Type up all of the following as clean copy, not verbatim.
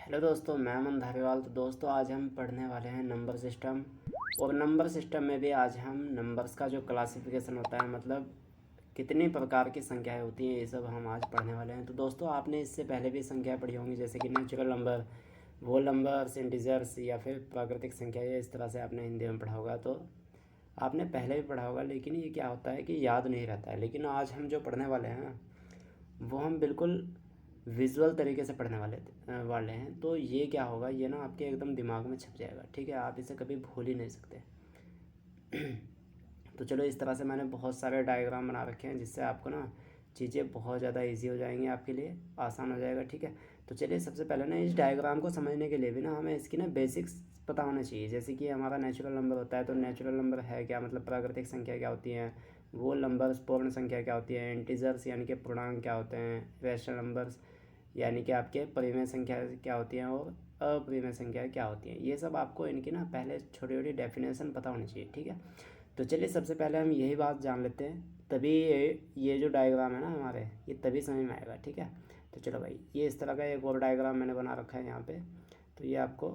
Hello दोस्तों, मैं अमन धारीवाल। तो दोस्तों आज हम पढ़ने वाले हैं नंबर सिस्टम। और नंबर सिस्टम में भी आज हम नंबर्स का जो क्लासिफिकेशन होता है, मतलब कितनी प्रकार की संख्याएं होती हैं, ये सब हम आज पढ़ने वाले हैं। तो दोस्तों आपने इससे पहले भी संख्याएं पढ़ी होंगी, जैसे कि natural number, whole numbers, integers या फिर प्राकृतिक संख्या। ये इस तरह से आपने हिंदी में पढ़ा होगा, तो आपने पहले भी पढ़ा होगा। लेकिन ये क्या होता है कि याद नहीं रहता है। लेकिन आज हम जो पढ़ने वाले हैं वो हम बिल्कुल विजुअल तरीके से पढ़ने वाले हैं। तो ये क्या होगा, ये ना आपके एकदम दिमाग में छप जाएगा। ठीक है, आप इसे कभी भूल ही नहीं सकते। तो चलो, इस तरह से मैंने बहुत सारे डायग्राम बना रखे हैं, जिससे आपको ना चीज़ें बहुत ज़्यादा इजी हो जाएंगी, आपके लिए आसान हो जाएगा। ठीक है, तो चलिए सबसे पहले ना इस डायग्राम को समझने के लिए भी ना हमें इसकी ना बेसिक्स पता होना चाहिए। जैसे कि हमारा नेचुरल नंबर होता है, तो नेचुरल नंबर है क्या, मतलब प्राकृतिक संख्या क्या होती हैं। वो नंबर्स पूर्ण संख्या क्या होती है। इंटीजर्स यानी कि पूर्णांक क्या होते हैं। रैशनल नंबर्स यानी कि आपके परिमेय संख्या क्या होती हैं, और अपरिमेय संख्या क्या होती हैं। ये सब आपको इनकी ना पहले छोटी छोटी डेफिनेशन पता होनी चाहिए। ठीक है, तो चलिए सबसे पहले हम यही बात जान लेते हैं, तभी ये जो डायग्राम है ना हमारे, ये तभी समझ में आएगा। ठीक है, तो चलो भाई, ये इस तरह का एक और डायग्राम मैंने बना रखा है यहाँ पे। तो ये आपको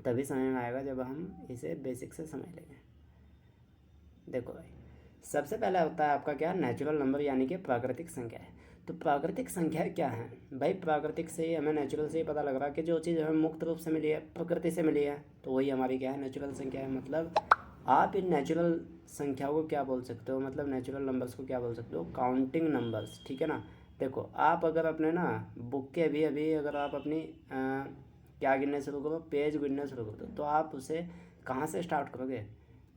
तभी समझ में आएगा जब हम इसे बेसिक से समझ लेंगे। देखो भाई, सबसे पहला होता है आपका क्या, नेचुरल नंबर यानी कि प्राकृतिक संख्या है। तो प्राकृतिक संख्या क्या है भाई। प्राकृतिक से ही हमें, नेचुरल से ही पता लग रहा है कि जो चीज़ हमें मुक्त रूप से मिली है, प्रकृति से मिली है, तो वही हमारी क्या है, नेचुरल संख्या है। मतलब आप इन नेचुरल संख्याओं को क्या बोल सकते हो, मतलब नेचुरल नंबर्स को क्या बोल सकते हो, काउंटिंग नंबर्स। ठीक है ना। देखो, आप अगर अपने ना बुक के अभी अभी अगर आप अपनी क्या गिनने शुरू करो, पेज गिनने शुरू करो, तो आप उसे कहाँ से स्टार्ट करोगे।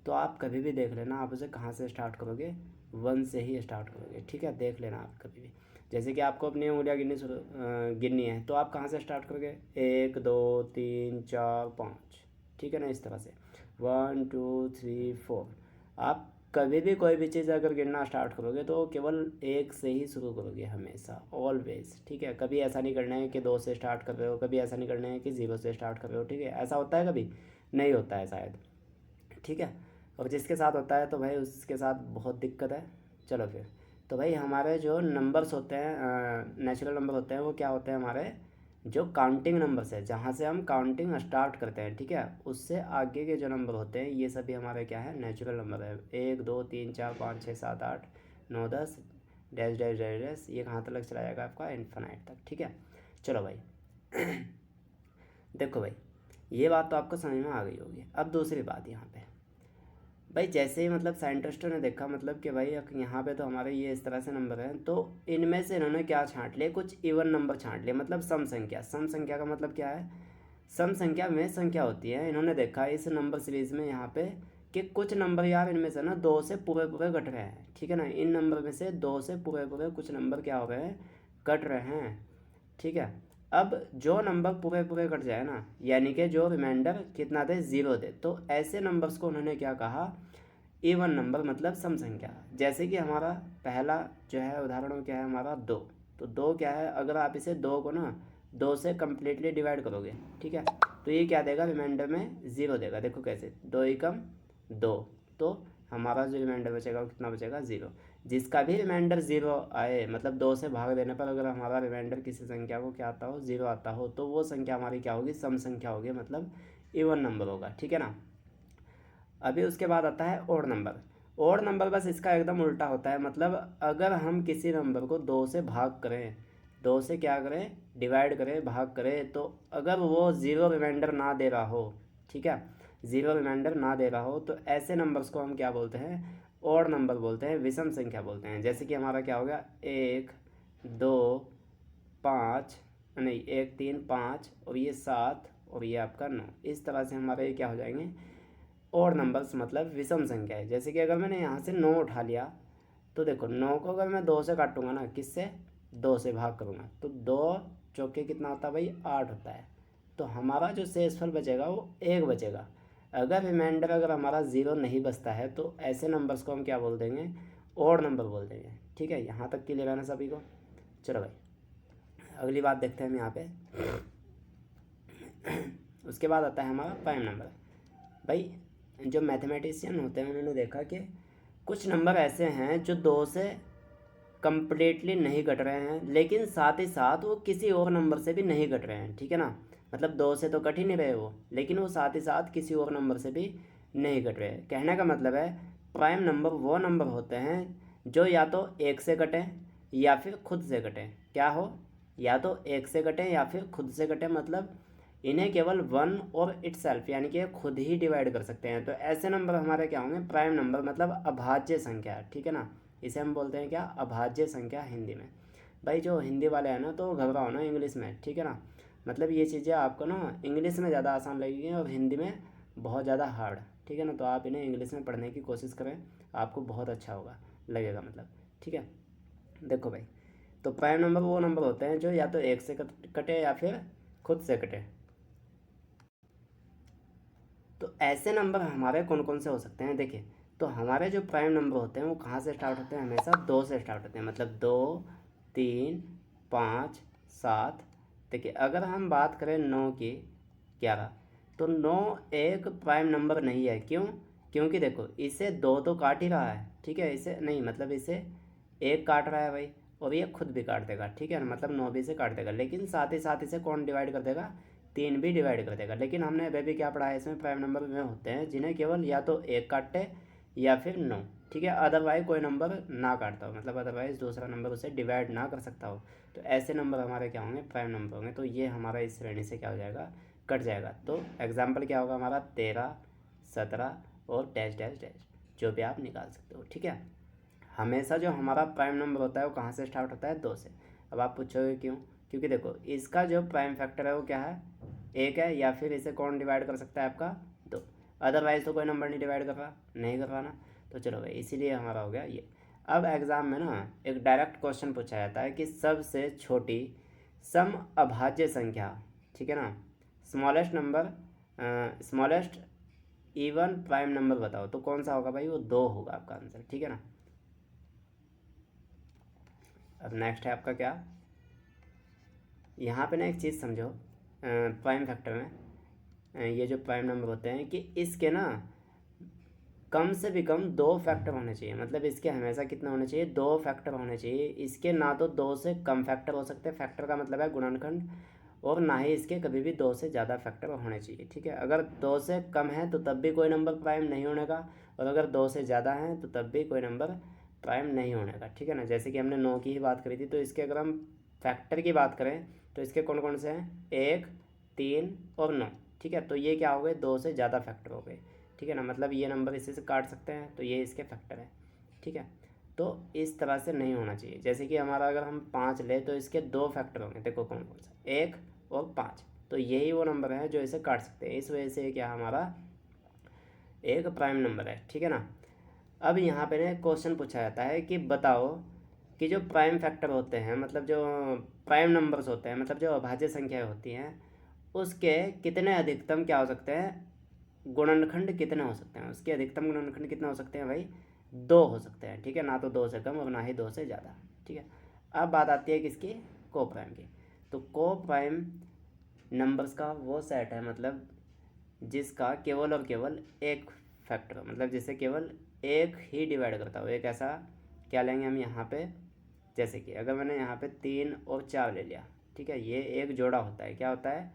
तो आप कभी भी देख लेना, आप उसे कहाँ से स्टार्ट करोगे, वन से ही स्टार्ट करोगे। ठीक है, देख लेना आप कभी भी। जैसे कि आपको अपनी उंगलियाँ गिननी है, तो आप कहाँ से स्टार्ट करोगे, 1 2 3 4 5। ठीक है ना, इस तरह से 1 2 3 4। आप कभी भी कोई भी चीज़ अगर गिनना स्टार्ट करोगे तो केवल एक से ही शुरू करोगे, हमेशा, ऑलवेज। ठीक है, कभी ऐसा नहीं करना है कि 2 से स्टार्ट कर रहे हो, कभी ऐसा नहीं करना है कि 0 से स्टार्ट कर रहे हो। ठीक है, ऐसा होता है कभी, नहीं होता है शायद। ठीक है, और जिसके साथ होता है तो भाई उसके साथ बहुत दिक्कत है। चलो फिर, तो भाई हमारे जो नंबर्स होते हैं, नेचुरल नंबर होते हैं, वो क्या होते हैं, हमारे जो काउंटिंग नंबर्स है, जहाँ से हम काउंटिंग स्टार्ट करते हैं। ठीक है, उससे आगे के जो नंबर होते हैं, ये सभी हमारे क्या है, नेचुरल नंबर है। 1 2 3 4 5 6 7 8 9 10 डैश डैश डैश डैश, ये कहाँ तक चला जाएगा आपका, इन्फिनाइट तक। ठीक है, चलो भाई। देखो भाई, ये बात तो आपको समझ में आ गई होगी। अब दूसरी बात यहाँ पे भाई, जैसे ही मतलब साइंटिस्टों ने देखा, मतलब कि भाई यहाँ पे तो हमारे ये इस तरह से नंबर हैं, तो इनमें से इन्होंने क्या छांट लिए, कुछ इवन नंबर छांट लिए, मतलब सम संख्या। सम संख्या का मतलब क्या है, सम संख्या में संख्या होती है। इन्होंने देखा इस नंबर सीरीज में यहाँ पे कि कुछ नंबर यार इनमें से ना 2 से पूरे पूरे घट रहे हैं। ठीक है ना, इन नंबर में से 2 से पूरे पूरे कुछ नंबर क्या हो रहे हैं, कट रहे हैं। ठीक है, अब जो नंबर पूरे पूरे कट जाए ना, यानी कि जो रिमाइंडर कितना दे, 0 दे, तो ऐसे नंबर्स को उन्होंने क्या कहा, इवन नंबर, मतलब सम संख्या। जैसे कि हमारा पहला जो है उदाहरण क्या है हमारा, 2। तो 2 क्या है, अगर आप इसे 2 को ना 2 से कम्प्लीटली डिवाइड करोगे, ठीक है, तो ये क्या देगा, रिमाइंडर में 0 देगा। देखो कैसे, 2 एकम 2, तो हमारा जो रिमाइंडर बचेगा वो कितना बचेगा, 0। जिसका भी रिमाइंडर 0 आए, मतलब 2 से भाग देने पर अगर हमारा रिमाइंडर किसी संख्या को क्या आता हो, 0 आता हो, तो वो संख्या हमारी क्या होगी, सम संख्या होगी, मतलब इवन नंबर होगा। ठीक है ना। अभी उसके बाद आता है ओड नंबर। ओड नंबर बस इसका एकदम उल्टा होता है, मतलब अगर हम किसी नंबर को 2 से भाग करें, 2 से क्या करें, डिवाइड करें, भाग करें, तो अगर वो 0 रिमाइंडर ना दे रहा हो, ठीक है, 0 रिमाइंडर ना दे रहा हो, तो ऐसे नंबर्स को हम क्या बोलते हैं, ओड नंबर बोलते हैं, विषम संख्या बोलते हैं। जैसे कि हमारा क्या हो गया, 1 2 5, नहीं 1 3 5, और ये 7, और ये आपका 9। इस तरह से हमारे ये क्या हो जाएंगे, और नंबर्स, मतलब विषम संख्या है। जैसे कि अगर मैंने यहाँ से 9 उठा लिया, तो देखो 9 को अगर मैं 2 से काटूंगा ना, किससे, 2 से भाग करूँगा, तो 2 चौके कितना होता है भाई, 8 होता है। तो हमारा जो शेषफल बचेगा वो 1 बचेगा। अगर रिमाइंडर अगर हमारा 0 नहीं बचता है, तो ऐसे नंबर्स को हम क्या बोल देंगे, और नंबर बोल देंगे। ठीक है, यहाँ तक क्लियर है ना सभी को। चलो भाई, अगली बात देखते हैं हम यहाँ पे। उसके बाद आता है हमारा प्राइम नंबर। भाई जो मैथमेटिशियन होते हैं उन्होंने देखा कि कुछ नंबर ऐसे हैं जो 2 से कम्प्लीटली नहीं घट रहे हैं, लेकिन साथ ही साथ वो किसी और नंबर से भी नहीं घट रहे हैं। ठीक है ना, मतलब 2 से तो कट ही नहीं रहे वो, लेकिन वो साथ ही साथ किसी और नंबर से भी नहीं कट रहे। कहने का मतलब है प्राइम नंबर वो नंबर होते हैं जो या तो एक से कटें या फिर खुद से कटें। क्या हो, या तो एक से कटें या फिर खुद से कटें, मतलब इन्हें केवल वन और इटसेल्फ यानी कि खुद ही डिवाइड कर सकते हैं। तो ऐसे नंबर हमारे क्या होंगे, प्राइम नंबर, मतलब अभाज्य संख्या, ठीक है ना। इसे हम बोलते हैं क्या, अभाज्य संख्या हिंदी में। भाई जो हिंदी वाले हैं ना तो घबराओ ना इंग्लिश में, ठीक है ना। मतलब ये चीज़ें आपको ना इंग्लिश में ज़्यादा आसान लगेगी और हिंदी में बहुत ज़्यादा हार्ड, ठीक है ना। तो आप इन्हें इंग्लिश में पढ़ने की कोशिश करें, आपको बहुत अच्छा होगा लगेगा, मतलब ठीक है। देखो भाई, तो प्राइम नंबर वो नंबर होते हैं जो या तो एक से कटे या फिर खुद से कटे। तो ऐसे नंबर हमारे कौन कौन से हो सकते हैं, देखिए। तो हमारे जो प्राइम नंबर होते हैं वो कहाँ से स्टार्ट होते हैं, हमेशा 2 से स्टार्ट होते हैं, मतलब 2, 3, 5, 7। देखिए अगर हम बात करें 9 की, 11, तो 9 एक प्राइम नंबर नहीं है। क्यों, क्योंकि देखो इसे 2 तो काट ही रहा है, ठीक है। इसे नहीं, मतलब इसे एक काट रहा है भाई, और ये खुद भी काट देगा, ठीक है ना। मतलब 9 भी से काट देगा, लेकिन साथ ही साथ इसे कौन डिवाइड कर देगा, 3 भी डिवाइड कर देगा। लेकिन हमने अभी भी क्या पढ़ा है, इसमें प्राइम नंबर में होते हैं जिन्हें केवल या तो एक काटे या फिर 9, ठीक है। अदरवाइज कोई नंबर ना काटता हो, मतलब अदरवाइज दूसरा नंबर उसे डिवाइड ना कर सकता हो, तो ऐसे नंबर हमारे क्या होंगे, प्राइम नंबर होंगे। तो ये हमारा इस श्रेणी से क्या हो जाएगा, कट जाएगा। तो एग्जाम्पल क्या होगा हमारा, 13, 17 और डैश डैश डैश, जो भी आप निकाल सकते हो, ठीक है। हमेशा जो हमारा प्राइम नंबर होता है वो कहाँ से स्टार्ट होता है, 2 से। अब आप पूछोगे क्यों, क्योंकि देखो इसका जो प्राइम फैक्टर है वो क्या है, एक है, या फिर इसे कौन डिवाइड कर सकता है आपका, 2। अदरवाइज तो कोई नंबर नहीं डिवाइड कर रहा, नहीं कर रहा ना। तो चलो भाई, इसीलिए हमारा हो गया ये। अब एग्ज़ाम में ना एक डायरेक्ट क्वेश्चन पूछा जाता है कि सबसे छोटी सम अभाज्य संख्या, ठीक है ना, smallest number, smallest even prime number बताओ। तो कौन सा होगा भाई, वो 2 होगा आपका आंसर, ठीक है ना। अब नेक्स्ट है आपका क्या, यहाँ पे ना एक चीज़ समझो, प्राइम फैक्टर में ये जो प्राइम नंबर होते हैं कि इसके ना कम से भी कम 2 फैक्टर होने चाहिए। मतलब इसके हमेशा कितने होने चाहिए, 2 फैक्टर होने चाहिए। इसके ना तो 2 से कम फैक्टर हो सकते, फैक्टर का मतलब है गुणनखंड, और ना ही इसके कभी भी 2 से ज़्यादा फैक्टर होने चाहिए, ठीक है। अगर 2 से कम है तो तब भी कोई नंबर प्राइम नहीं होने का, और अगर 2 से ज़्यादा है तो तब भी कोई नंबर प्राइम नहीं होने का, ठीक है ना। जैसे कि हमने 9 की ही बात करी थी, तो इसके अगर हम फैक्टर की बात करें तो इसके कौन कौन से हैं, 1, 3 और 9, ठीक है। तो ये क्या हो गए, 2 से ज़्यादा फैक्टर हो गए, ठीक है ना। मतलब ये नंबर इसी से काट सकते हैं, तो ये इसके फैक्टर है, ठीक है। तो इस तरह से नहीं होना चाहिए। जैसे कि हमारा अगर हम 5 ले तो इसके 2 फैक्टर होंगे, देखो कौन कौन सा, 1 और 5। तो यही वो नंबर हैं जो इसे काट सकते हैं, इस वजह से क्या हमारा एक प्राइम नंबर है, ठीक है ना। अब यहाँ पे ना क्वेश्चन पूछा जाता है कि बताओ कि जो प्राइम फैक्टर होते हैं, मतलब जो प्राइम नंबर्स होते हैं, मतलब जो अभाज्य संख्याएं होती हैं, उसके कितने अधिकतम क्या हो सकते हैं, गुणनखंड कितने हो सकते हैं, उसके अधिकतम गुणनखंड कितने हो सकते हैं भाई, 2 हो सकते हैं, ठीक है ना। तो 2 से कम और ना ही 2 से ज़्यादा, ठीक है। अब बात आती है किसकी, को प्राइम की। तो को प्राइम नंबर्स का वो सेट है, मतलब जिसका केवल और केवल एक फैक्टर, मतलब जिसे केवल एक ही डिवाइड करता हो। एक ऐसा क्या लेंगे हम यहाँ पे, जैसे कि अगर मैंने यहाँ पे 3 और 4 ले लिया, ठीक है। ये एक जोड़ा होता है, क्या होता है,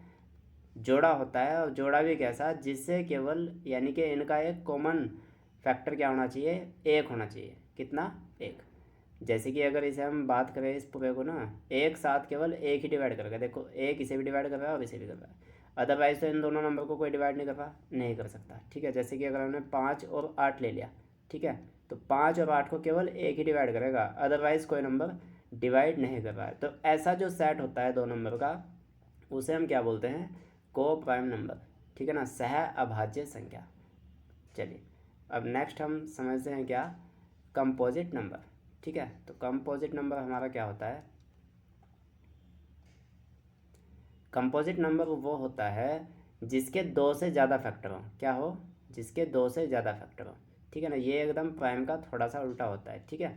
जोड़ा होता है। और जोड़ा भी कैसा, जिससे केवल यानी कि इनका एक कॉमन फैक्टर क्या होना चाहिए, एक होना चाहिए। कितना, एक। जैसे कि अगर इसे हम बात करें इस पूरे को ना, एक साथ केवल एक ही डिवाइड करेगा, देखो एक इसे भी डिवाइड कर रहा है और इसे भी कर रहा है। अदरवाइज तो इन दोनों नंबर को कोई डिवाइड नहीं कर रहा, नहीं कर सकता, ठीक है। जैसे कि अगर हमने 5 और 8 ले लिया, ठीक है, तो 5 और 8 को केवल एक ही डिवाइड करेगा, अदरवाइज कोई नंबर डिवाइड नहीं कर रहा है। तो ऐसा जो सेट होता है 2 नंबर का, उसे हम क्या बोलते हैं, को प्राइम नंबर, ठीक है ना, सह अभाज्य संख्या। चलिए अब नेक्स्ट हम समझते हैं क्या, कंपोजिट नंबर, ठीक है। तो कंपोजिट नंबर हमारा क्या होता है, कंपोजिट नंबर वो होता है जिसके 2 से ज़्यादा फैक्टर हो, क्या हो, जिसके 2 से ज़्यादा फैक्टर हो, ठीक है ना। ये एकदम प्राइम का थोड़ा सा उल्टा होता है, ठीक है।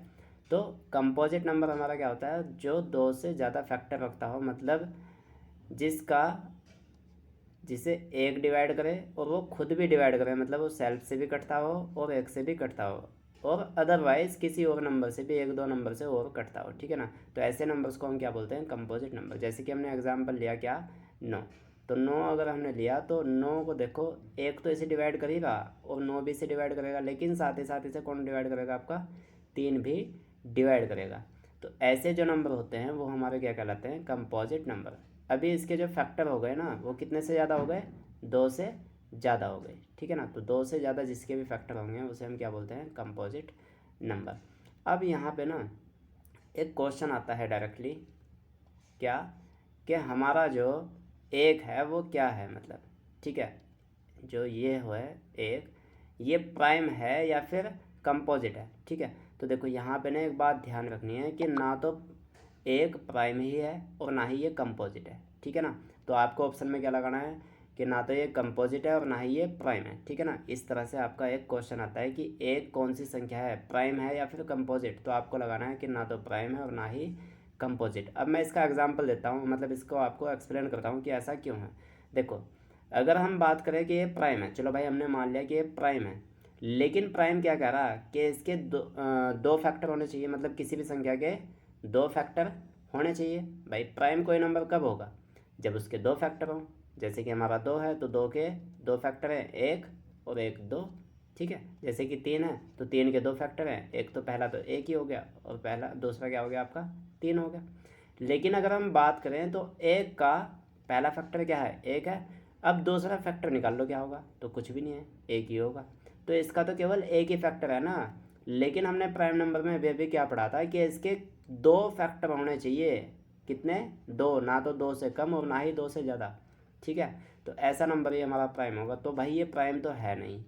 तो कंपोजिट नंबर हमारा क्या होता है, जो 2 से ज़्यादा फैक्टर रखता हो, मतलब जिसका, जिसे एक डिवाइड करे और वो खुद भी डिवाइड करे, मतलब वो सेल्फ से भी कटता हो और एक से भी कटता हो, और अदरवाइज किसी और नंबर से भी, 1-2 नंबर से और कटता हो, ठीक है ना। तो ऐसे नंबर्स को हम क्या बोलते हैं, कंपोजिट नंबर। जैसे कि हमने एग्जांपल लिया क्या, 9। तो 9 अगर हमने लिया तो 9 को देखो, एक तो इसे डिवाइड कर ही रहा और 9 भी इसे डिवाइड करेगा, लेकिन साथ ही साथ इसे कौन डिवाइड करेगा, आपका 3 भी डिवाइड करेगा। तो ऐसे जो नंबर होते हैं वो हमारे क्या कहलाते हैं, कंपोजिट नंबर। अभी इसके जो फैक्टर हो गए ना वो कितने से ज़्यादा हो गए, 2 से ज़्यादा हो गए, ठीक है ना। तो 2 से ज़्यादा जिसके भी फैक्टर होंगे उसे हम क्या बोलते हैं, कंपोजिट नंबर। अब यहाँ पे ना एक क्वेश्चन आता है डायरेक्टली, क्या कि हमारा जो एक है वो क्या है, मतलब ठीक है, जो ये है एक, ये प्राइम है या फिर कंपोजिट है, ठीक है। तो देखो यहाँ पे ना एक बात ध्यान रखनी है कि ना तो एक प्राइम ही है और ना ही ये कंपोजिट है, ठीक है ना। तो आपको ऑप्शन में क्या लगाना है कि ना तो ये कंपोजिट है और ना ही ये प्राइम है, ठीक है ना। इस तरह से आपका एक क्वेश्चन आता है कि एक कौन सी संख्या है, प्राइम है या फिर कंपोजिट, तो आपको लगाना है कि ना तो प्राइम है और ना ही कंपोजिट। अब मैं इसका एग्जांपल देता हूँ, मतलब इसको आपको एक्सप्लेन करता हूँ कि ऐसा क्यों है। देखो अगर हम बात करें कि ये प्राइम है, चलो भाई हमने मान लिया कि ये प्राइम है, लेकिन प्राइम क्या कह रहा है कि इसके दो फैक्टर होने चाहिए, मतलब किसी भी संख्या के 2 फैक्टर होने चाहिए। भाई प्राइम कोई नंबर कब होगा, जब उसके 2 फैक्टर हों। जैसे कि हमारा 2 है तो 2 के 2 फैक्टर हैं, 1 और 1 2, ठीक है। जैसे कि 3 है तो 3 के 2 फैक्टर हैं, एक तो पहला तो 1 ही हो गया और पहला दूसरा क्या हो गया आपका 3 हो गया। लेकिन अगर हम बात करें तो 1 का पहला फैक्टर क्या है, 1 है। अब दूसरा फैक्टर निकाल लो क्या होगा, तो कुछ भी नहीं है, 1 ही होगा। तो इसका तो केवल 1 ही फैक्टर है ना। लेकिन हमने प्राइम नंबर में वे भी क्या पढ़ा था कि इसके 2 फैक्टर होने चाहिए, कितने, 2, ना तो 2 से कम और ना ही 2 से ज़्यादा, ठीक है। तो ऐसा नंबर ही हमारा प्राइम होगा। तो भाई ये प्राइम तो है नहीं,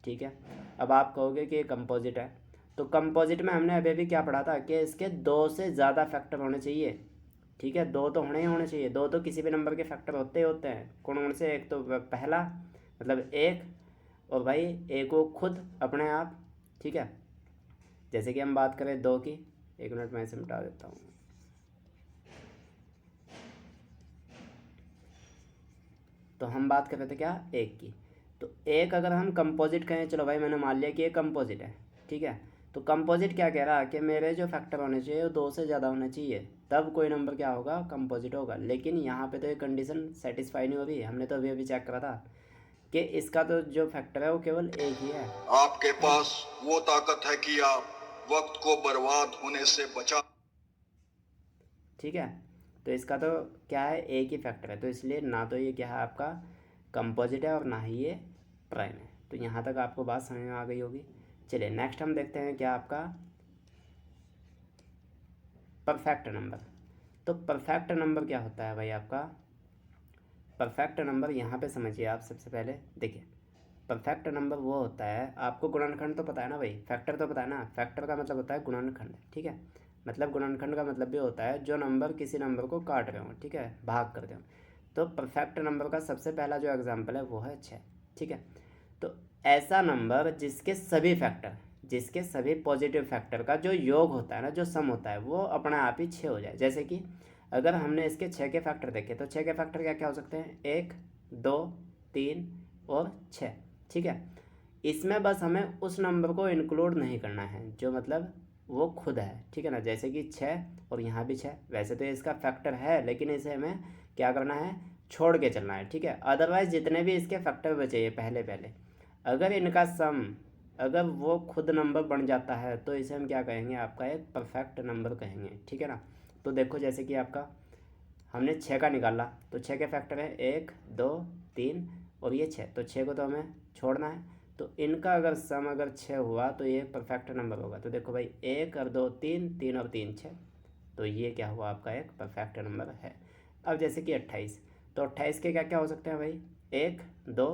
ठीक है। अब आप कहोगे कि ये कंपोजिट है, तो कंपोजिट में हमने अभी भी क्या पढ़ा था कि इसके 2 से ज़्यादा फैक्टर होने चाहिए, ठीक है। 2 तो होने ही होने चाहिए, 2 तो किसी भी नंबर के फैक्टर होते ही होते हैं। कौन कौन से, एक तो पहला मतलब 1, और भाई एक वो खुद अपने आप, ठीक है। जैसे कि हम बात करें 2 की, 1 मिनट में इसे मिटा देता हूँ। तो हम बात कर रहे थे क्या, 1 की। तो 1 अगर हम कंपोजिट कहें, चलो भाई मैंने मान लिया कि ये कंपोजिट है, ठीक है। तो कंपोजिट क्या कह रहा है कि मेरे जो फैक्टर होने चाहिए वो 2 से ज़्यादा होने चाहिए, तब कोई नंबर क्या होगा, कंपोजिट होगा। लेकिन यहाँ पे तो ये कंडीशन सेटिस्फाई नहीं हो रही। हमने तो अभी चेक करा था कि इसका तो जो फैक्टर है वो केवल 1 ही है। आपके पास वो ताकत है कि आप वक्त को बर्बाद होने से बचा, ठीक है। तो इसका तो क्या है, 1 ही फैक्टर है, तो इसलिए ना तो ये क्या है आपका कंपोजिट है और ना ही ये प्राइम है। तो यहाँ तक आपको बात समझ में आ गई होगी। चलिए नेक्स्ट हम देखते हैं क्या आपका परफेक्ट नंबर। तो परफेक्ट नंबर क्या होता है भाई आपका, परफेक्ट नंबर यहाँ पे समझिए आप। सबसे पहले देखिए, परफेक्ट नंबर वो होता है, आपको गुणनखंड तो पता है ना भाई, फैक्टर तो पता है ना। फैक्टर का मतलब होता है गुणनखंड, ठीक है। मतलब गुणनखंड का मतलब भी होता है जो नंबर किसी नंबर को काट रहे हो, ठीक है, भाग कर रहे हो। तो परफेक्ट नंबर का सबसे पहला जो एग्जाम्पल है वो है 6, ठीक है। तो ऐसा नंबर जिसके सभी फैक्टर, जिसके सभी पॉजिटिव फैक्टर का जो योग होता है ना, जो सम होता है, वो अपने आप ही 6 हो जाए। जैसे कि अगर हमने इसके 6 के फैक्टर देखे तो 6 के फैक्टर क्या क्या हो सकते हैं, 1 2 3 और 6, ठीक है। इसमें बस हमें उस नंबर को इंक्लूड नहीं करना है जो मतलब वो खुद है, ठीक है ना। जैसे कि 6 और यहाँ भी 6, वैसे तो इसका फैक्टर है लेकिन इसे हमें क्या करना है, छोड़ के चलना है, ठीक है। अदरवाइज़ जितने भी इसके फैक्टर बचे ये पहले पहले, अगर इनका सम, अगर वो खुद नंबर बन जाता है तो इसे हम क्या कहेंगे, आपका एक परफेक्ट नंबर कहेंगे, ठीक है ना। तो देखो जैसे कि आपका हमने 6 का निकाला तो 6 के फैक्टर है 1 2 3 और ये 6, तो 6 को तो हमें छोड़ना है। तो इनका अगर सम अगर 6 हुआ तो ये परफेक्ट नंबर होगा। तो देखो भाई 1 और 2 3, 3 और 3 6, तो ये क्या हुआ आपका एक परफेक्ट नंबर है। अब जैसे कि 28, तो 28 के क्या क्या हो सकते हैं भाई, 1 2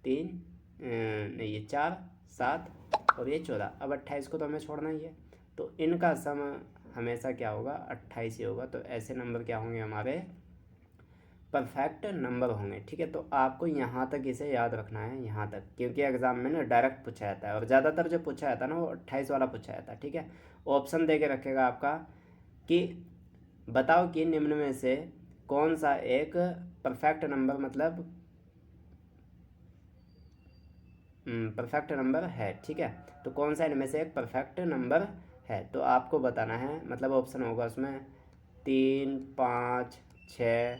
3, नहीं ये 4 7 और ये 14। अब 28 को तो हमें छोड़ना ही है, तो इनका सम हमेशा क्या होगा, 28 ही होगा। तो ऐसे नंबर क्या होंगे हमारे, परफेक्ट नंबर होंगे, ठीक है। तो आपको यहाँ तक इसे याद रखना है, यहाँ तक, क्योंकि एग्जाम में ना डायरेक्ट पूछा जाता है और ज़्यादातर जो पूछा जाता है ना वो 28 वाला पूछा जाता है, ठीक है। ऑप्शन दे के रखेगा आपका कि बताओ कि निम्न में से कौन सा एक परफेक्ट नंबर, मतलब परफेक्ट नंबर है, ठीक है। तो कौन सा इनमें से एक परफेक्ट नंबर है, तो आपको बताना है। मतलब ऑप्शन होगा उसमें 3 5 6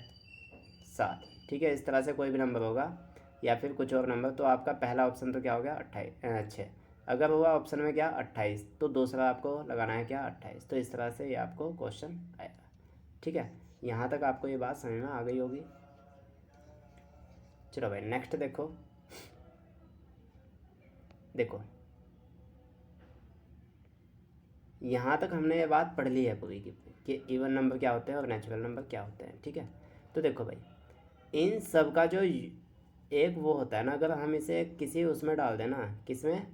7, ठीक है, इस तरह से कोई भी नंबर होगा या फिर कुछ और नंबर, तो आपका पहला ऑप्शन तो क्या हो गया 28 6। अगर हुआ ऑप्शन में क्या 28, तो दूसरा आपको लगाना है क्या 28। तो इस तरह से ये आपको क्वेश्चन आएगा। ठीक है, यहाँ तक आपको ये बात समझ में आ गई होगी। चलो भाई नेक्स्ट देखो। देखो यहाँ तक हमने ये बात पढ़ ली है पूरी की कि इवन नंबर क्या होते हैं और नेचुरल नंबर क्या होते हैं। ठीक है, तो देखो भाई इन सब का जो एक वो होता है ना, अगर हम इसे किसी उसमें डाल दें ना, किसमें,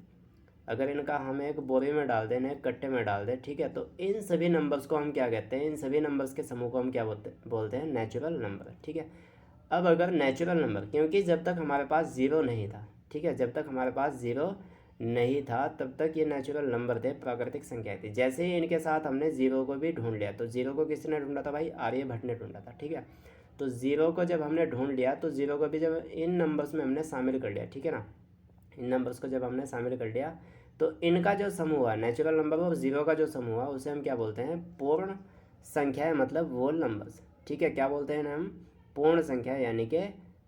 अगर इनका हम एक बोरी में डाल दें, एक कट्टे में डाल दें, ठीक है, तो इन सभी नंबर्स को हम क्या कहते हैं, इन सभी नंबर्स के समूह को हम क्या बोलते हैं नेचुरल नंबर। ठीक है, अब अगर नेचुरल नंबर, क्योंकि जब तक हमारे पास ज़ीरो नहीं था, ठीक है, जब तक हमारे पास ज़ीरो नहीं था तब तक ये नेचुरल नंबर थे, प्राकृतिक संख्या थी। जैसे ही इनके साथ हमने ज़ीरो को भी ढूंढ लिया, तो ज़ीरो को किसने ढूंढा था भाई, आर्यभट्ट ने ढूंढा था। ठीक है, तो ज़ीरो को जब हमने ढूंढ लिया तो ज़ीरो को भी जब इन नंबर्स में हमने शामिल कर लिया, ठीक है ना, इन नंबर्स को जब हमने शामिल कर लिया तो इनका जो समूह हुआ नेचुरल नंबर और ज़ीरो का जो समूह हुआ उसे हम क्या बोलते हैं, पूर्ण संख्या, मतलब वोल नंबर्स। ठीक है, क्या बोलते हैं हम, पूर्ण संख्या यानी कि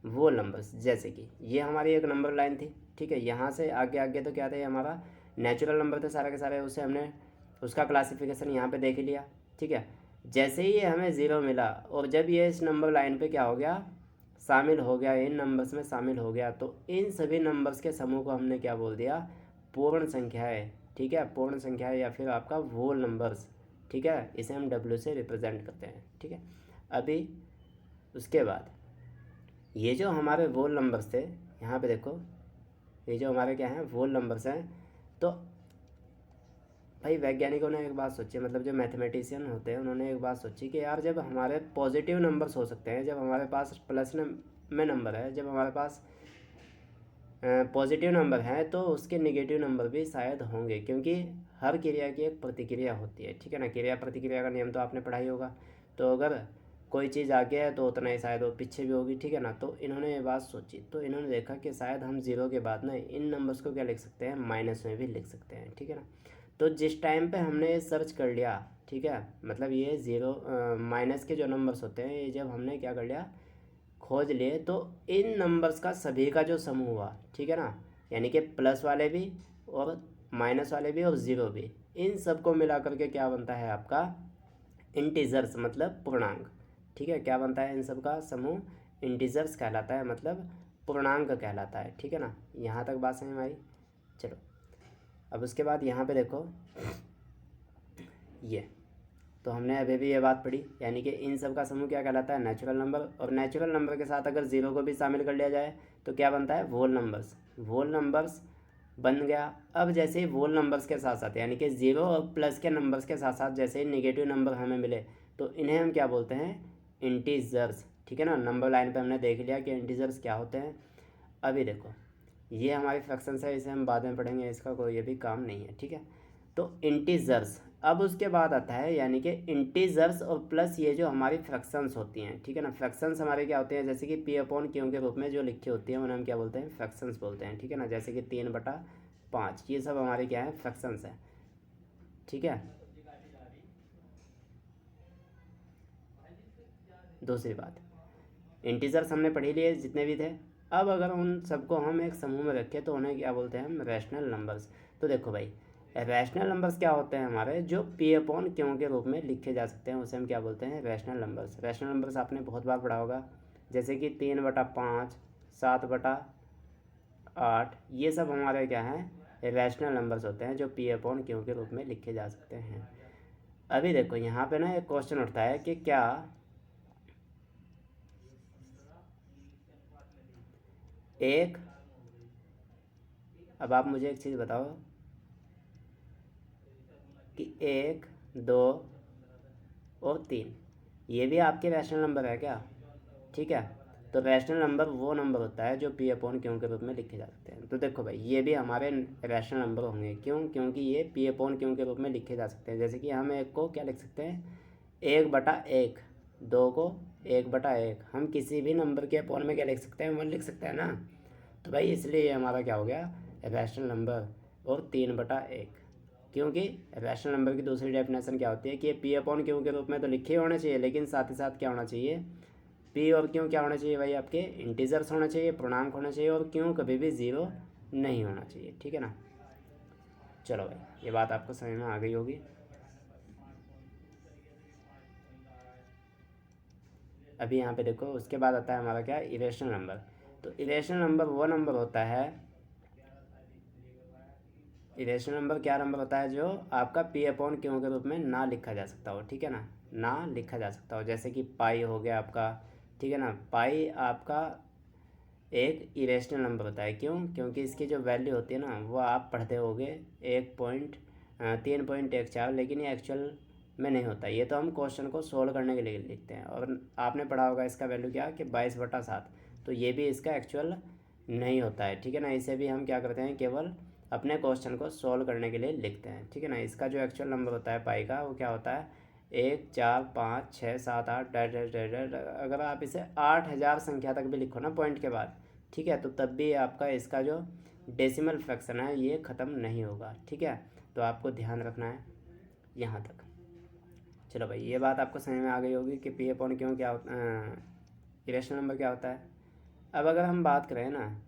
वोल नंबर्स। जैसे कि ये हमारी एक नंबर लाइन थी, ठीक है, यहाँ से आगे आगे तो क्या था, ये हमारा नेचुरल नंबर थे सारे के सारे, उसे हमने उसका क्लासिफिकेशन यहाँ पे देख लिया। ठीक है, जैसे ही हमें ज़ीरो मिला और जब ये इस नंबर लाइन पे क्या हो गया, शामिल हो गया, इन नंबर्स में शामिल हो गया, तो इन सभी नंबर्स के समूह को हमने क्या बोल दिया, पूर्ण संख्याएँ। ठीक है, पूर्ण संख्याएँ या फिर आपका वोल नंबर्स। ठीक है, इसे हम W से रिप्रेजेंट करते हैं। ठीक है, अभी उसके बाद ये जो हमारे वोल नंबर्स थे, यहाँ पे देखो ये जो हमारे क्या हैं वोल नंबर्स हैं, तो भाई वैज्ञानिकों ने एक बात सोची, मतलब जो मैथमेटिशियन होते हैं उन्होंने एक बात सोची कि यार जब हमारे पॉजिटिव नंबर्स हो सकते हैं, जब हमारे पास प्लस में नंबर है, जब हमारे पास पॉजिटिव नंबर है, तो उसके नेगेटिव नंबर भी शायद होंगे, क्योंकि हर क्रिया की एक प्रतिक्रिया होती है। ठीक है ना, क्रिया प्रतिक्रिया का नियम तो आपने पढ़ा ही होगा। तो अगर कोई चीज़ आगे है तो उतना ही शायद वो पीछे भी होगी। ठीक है ना, तो इन्होंने ये बात सोची, तो इन्होंने देखा कि शायद हम ज़ीरो के बाद ना इन नंबर्स को क्या लिख सकते हैं, माइनस में भी लिख सकते हैं। ठीक है ना, तो जिस टाइम पे हमने ये सर्च कर लिया, ठीक है, मतलब ये ज़ीरो माइनस के जो नंबर्स होते हैं, ये जब हमने क्या कर लिया, खोज लिए, तो इन नंबर्स का सभी का जो समूह हुआ, ठीक है ना, यानी कि प्लस वाले भी और माइनस वाले भी और ज़ीरो भी, इन सब को मिला करके क्या बनता है आपका इंटीजर्स, मतलब पूर्णांक। ठीक है, क्या बनता है, इन सब का समूह इंटीजर्स कहलाता है, मतलब पूर्णांक कहलाता है। ठीक है ना, यहाँ तक बात समझ में आई। चलो अब उसके बाद यहाँ पे देखो ये, तो हमने अभी भी ये बात पढ़ी, यानी कि इन सब का समूह क्या कहलाता है, नेचुरल नंबर। और नेचुरल नंबर के साथ अगर ज़ीरो को भी शामिल कर लिया जाए तो क्या बनता है, वोल नंबर्स। वोल नंबर्स बन गया। अब जैसे ही वोल नंबर्स के साथ साथ, यानी कि ज़ीरो और प्लस के नंबर्स के साथ साथ जैसे ही नेगेटिव नंबर हमें मिले, तो इन्हें हम क्या बोलते हैं, इंटीजर्स। ठीक है ना, नंबर लाइन पे हमने देख लिया कि इंटीजर्स क्या होते हैं। अभी देखो ये हमारी फ्रैक्शंस है, इसे हम बाद में पढ़ेंगे, इसका कोई ये भी काम नहीं है। ठीक है, तो इंटीजर्स। अब उसके बाद आता है यानी कि इंटीजर्स और प्लस ये जो हमारी फ्रैक्शंस होती हैं। ठीक है ना, फ्रैक्शंस हमारे क्या होते हैं, जैसे कि पी अपॉन क्यू के रूप में जो लिखी होती हैं उन्हें हम क्या बोलते हैं, फ्रैक्शंस बोलते हैं। ठीक है ना, जैसे कि 3/5, ये सब हमारे क्या है, फ्रैक्शंस हैं। ठीक है, दूसरी बात, इंटीजर्स हमने पढ़ी लिए जितने भी थे। अब अगर उन सबको हम एक समूह में रखें तो उन्हें क्या बोलते हैं हम, रैशनल नंबर्स। तो देखो भाई रैशनल नंबर्स क्या होते हैं हमारे, जो पी अपॉन क्यू के रूप में लिखे जा सकते हैं, उसे हम क्या बोलते हैं, रैशनल नंबर्स। रैशनल नंबर्स आपने बहुत बार पढ़ा होगा, जैसे कि 3/5, 7/8, ये सब हमारे क्या हैं, रैशनल नंबर्स होते हैं जो पी अपॉन क्यू के रूप में लिखे जा सकते हैं। अभी देखो यहाँ पे ना एक क्वेश्चन उठता है कि क्या एक, अब आप मुझे एक चीज़ बताओ कि 1, 2 और 3 ये भी आपके रैशनल नंबर है क्या। ठीक है, तो रैशनल नंबर वो नंबर होता है जो पी अपॉन क्यू के रूप में लिखे जा सकते हैं। तो देखो भाई ये भी हमारे रैशनल नंबर होंगे, क्यों, क्योंकि ये पी अपॉन क्यू के रूप में लिखे जा सकते हैं। जैसे कि हम एक को क्या लिख सकते हैं, 1/1, 2 को 1/1, हम किसी भी नंबर के अपॉन में क्या लिख सकते हैं, 1 लिख सकते हैं ना। तो भाई इसलिए ये हमारा क्या हो गया, रैशनल नंबर। और 3/1, क्योंकि रैशनल नंबर की दूसरी डेफिनेशन क्या होती है कि ये पी अपॉन क्यू के रूप में तो लिखे होने चाहिए, लेकिन साथ ही साथ क्या होना चाहिए, पी और क्यू क्या होना चाहिए भाई, आपके इंटीजर्स होना चाहिए, पूर्णांक होना चाहिए, और क्यू कभी भी ज़ीरो नहीं होना चाहिए, ठीक है ना। चलो भाई ये बात आपको समझ में आ गई होगी। अभी यहाँ पे देखो उसके बाद आता है हमारा क्या, इरेशनल नंबर। तो इरेशनल नंबर वो नंबर होता है, इरेशनल नंबर क्या नंबर होता है जो आपका पी अपॉन क्यू के रूप में ना लिखा जा सकता हो, ठीक है ना, ना लिखा जा सकता हो। जैसे कि पाई हो गया आपका, ठीक है ना, पाई आपका एक इरेशनल नंबर होता है। क्यों? क्योंकि इसकी जो वैल्यू होती है ना वो आप पढ़ते होगे 3.14, लेकिन ये एक्चुअल में नहीं होता। ये तो हम क्वेश्चन को सोल्व करने के लिए लिखते हैं। और आपने पढ़ा होगा इसका वैल्यू क्या कि 22/7, तो ये भी इसका एक्चुअल नहीं होता है, ठीक है ना। इसे भी हम क्या करते हैं, केवल अपने क्वेश्चन को सोल्व करने के लिए लिखते हैं, ठीक है ना। इसका जो एक्चुअल नंबर होता है पाई का, वो क्या होता है 1 4 5 6 7 8 डैश डैश डैश डैश। अगर आप इसे 8000 संख्या तक भी लिखो ना पॉइंट के बाद, ठीक है, तो तब भी आपका इसका जो डेसिमल फ्रैक्शन है ये ख़त्म नहीं होगा, ठीक है। तो आपको ध्यान रखना है यहाँ तक। चलो भाई ये बात आपको समझ में आ गई होगी कि पी अपॉन क्यों क्या होता इरेशनल नंबर क्या होता है। अब अगर हम बात करें ना,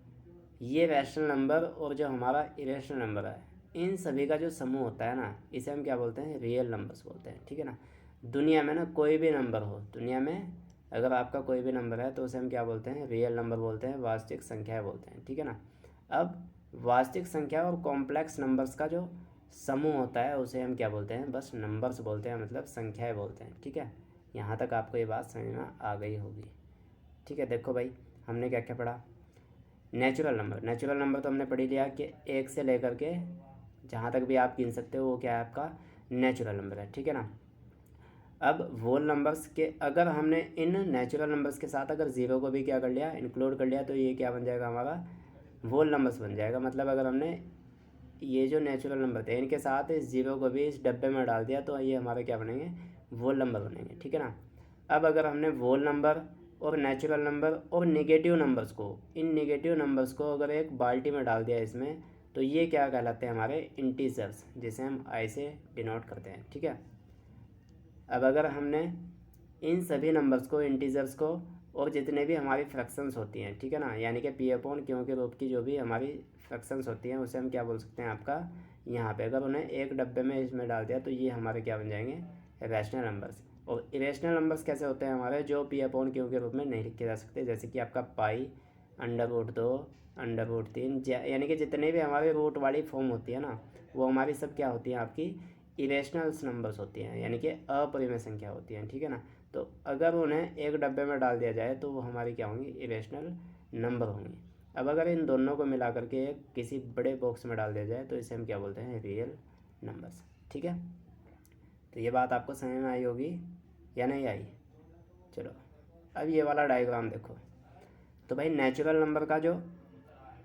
ये रैशनल नंबर और जो हमारा इरेशनल नंबर है, इन सभी का जो समूह होता है ना, इसे हम क्या बोलते हैं, रियल नंबर्स बोलते हैं, ठीक है ना। दुनिया में ना कोई भी नंबर हो, दुनिया में अगर आपका कोई भी नंबर है तो उसे हम क्या बोलते हैं, रियल नंबर बोलते हैं, वास्तविक संख्या बोलते हैं, ठीक है ना। अब वास्तविक संख्या और कॉम्प्लेक्स नंबर्स का जो समूह होता है उसे हम क्या बोलते हैं, बस नंबर्स बोलते हैं, मतलब संख्याएँ बोलते हैं, ठीक है। यहाँ तक आपको ये बात समझ में आ गई होगी, ठीक है। देखो भाई हमने क्या क्या पढ़ा, नेचुरल नंबर। नेचुरल नंबर तो हमने पढ़ ही लिया कि 1 से लेकर के जहाँ तक भी आप गिन सकते हो वो क्या है, आपका नेचुरल नंबर है, ठीक है ना। अब वोल नंबर्स के, अगर हमने इन नेचुरल नंबर्स के साथ अगर ज़ीरो को भी क्या कर लिया, इंक्लूड कर लिया, तो ये क्या बन जाएगा, हमारा वोल नंबर्स बन जाएगा। मतलब अगर हमने ये जो नेचुरल नंबर थे इनके साथ इस ज़ीरो को भी इस डब्बे में डाल दिया तो ये हमारे क्या बनेंगे, वोल नंबर बनेंगे, ठीक है ना। अब अगर हमने वोल नंबर और नेचुरल नंबर और नेगेटिव नंबर्स को, इन नेगेटिव नंबर्स को अगर एक बाल्टी में डाल दिया इसमें, तो ये क्या कहलाते हैं, हमारे इंटीजर्स, जिसे हम आई से डिनोट करते हैं, ठीक है। अब अगर हमने इन सभी नंबर्स को, इंटीजर्स को, और जितने भी हमारी फ्रैक्शंस होती हैं, ठीक है ना, यानी कि पी अपॉन क्यू के रूप की जो भी हमारी फ्रैक्शंस होती हैं उसे हम क्या बोल सकते हैं, आपका यहाँ पे अगर उन्हें एक डब्बे में इसमें डाल दिया तो ये हमारे क्या बन जाएंगे, रैशनल नंबर्स। और इरेशनल नंबर्स कैसे होते हैं हमारे, जो पी अपॉन क्यू के रूप में नहीं लिखे जा सकते, जैसे कि आपका पाई, √2, √3, यानी कि जितने भी हमारे रूट वाली फॉर्म होती है ना वो हमारी सब क्या होती हैं, आपकी इरेशनल्स नंबर्स होती हैं, यानी कि अपरिमेय संख्या होती हैं, ठीक है ना। तो अगर उन्हें एक डब्बे में डाल दिया जाए तो वो हमारी क्या होंगी, इरेशनल नंबर होंगी। अब अगर इन दोनों को मिला करके किसी बड़े बॉक्स में डाल दिया जाए तो इसे हम क्या बोलते हैं, रियल नंबर्स, ठीक है। तो ये बात आपको समझ में आई होगी या नहीं आई। चलो अब ये वाला डायग्राम देखो। तो भाई नेचुरल नंबर का जो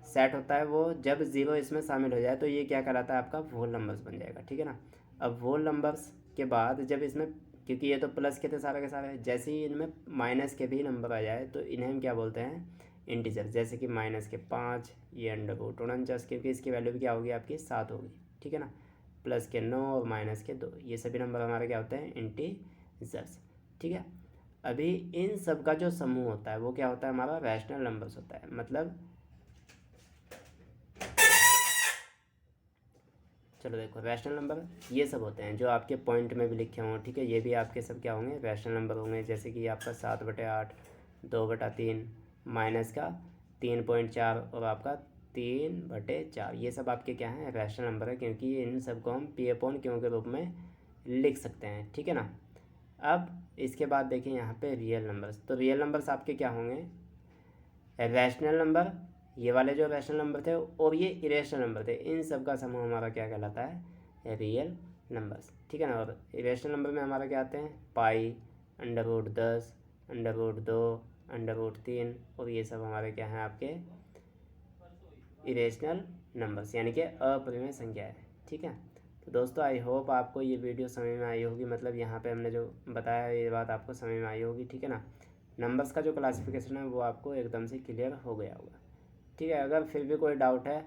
सेट होता है वो जब ज़ीरो इसमें शामिल हो जाए तो ये क्या कहलाता है, आपका वोल नंबर्स बन जाएगा, ठीक है ना। अब वोल नंबर्स के बाद जब इसमें, क्योंकि ये तो प्लस के थे सारे के सारे, जैसे ही इनमें माइनस के भी नंबर आ जाए तो इन्हें हम क्या बोलते हैं, इंटीजर। जैसे कि -5 ये √49, क्योंकि इसकी वैल्यू भी क्या होगी, आपकी 7 होगी, ठीक है ना। +9 और -2, ये सभी नंबर हमारे क्या होते हैं, इंटीजर्स, ठीक है। अभी इन सब का जो समूह होता है वो क्या होता है, हमारा रैशनल नंबर्स होता है। मतलब चलो देखो रैशनल नंबर ये सब होते हैं जो आपके पॉइंट में भी लिखे हों, ठीक है, ये भी आपके सब क्या होंगे, रैशनल नंबर होंगे। जैसे कि आपका 7/8, 2/3, माइनस का 3.4 और आपका 3/4, ये सब आपके क्या हैं, रैशनल नंबर है, क्योंकि इन सबको हम पी अपॉन क्यू के रूप में लिख सकते हैं, ठीक है ना। अब इसके बाद देखिए यहाँ पे रियल नंबर्स। तो रियल नंबर्स आपके क्या होंगे, रैशनल नंबर, ये वाले जो रैशनल नंबर थे और ये इरेशनल नंबर थे, इन सब का समूह हमारा क्या कहलाता है, रियल नंबर्स, ठीक है ना। और इरेशनल नंबर में हमारा क्या आते हैं, पाई, √10, √2, √3, और ये सब हमारे क्या हैं, आपके इरेशनल नंबर्स, यानी कि अपरिमेय संख्या है, ठीक है। तो दोस्तों आई होप आपको ये वीडियो समझ में आई होगी, मतलब यहाँ पे हमने जो बताया ये बात आपको समझ में आई होगी, ठीक है ना। नंबर्स का जो क्लासिफिकेशन है वो आपको एकदम से क्लियर हो गया होगा, ठीक है। अगर फिर भी कोई डाउट है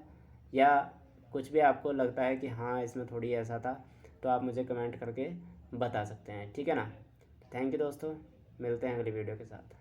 या कुछ भी आपको लगता है कि हाँ इसमें थोड़ी ऐसा था, तो आप मुझे कमेंट करके बता सकते हैं, ठीक है ना। थैंक यू दोस्तों, मिलते हैं अगली वीडियो के साथ।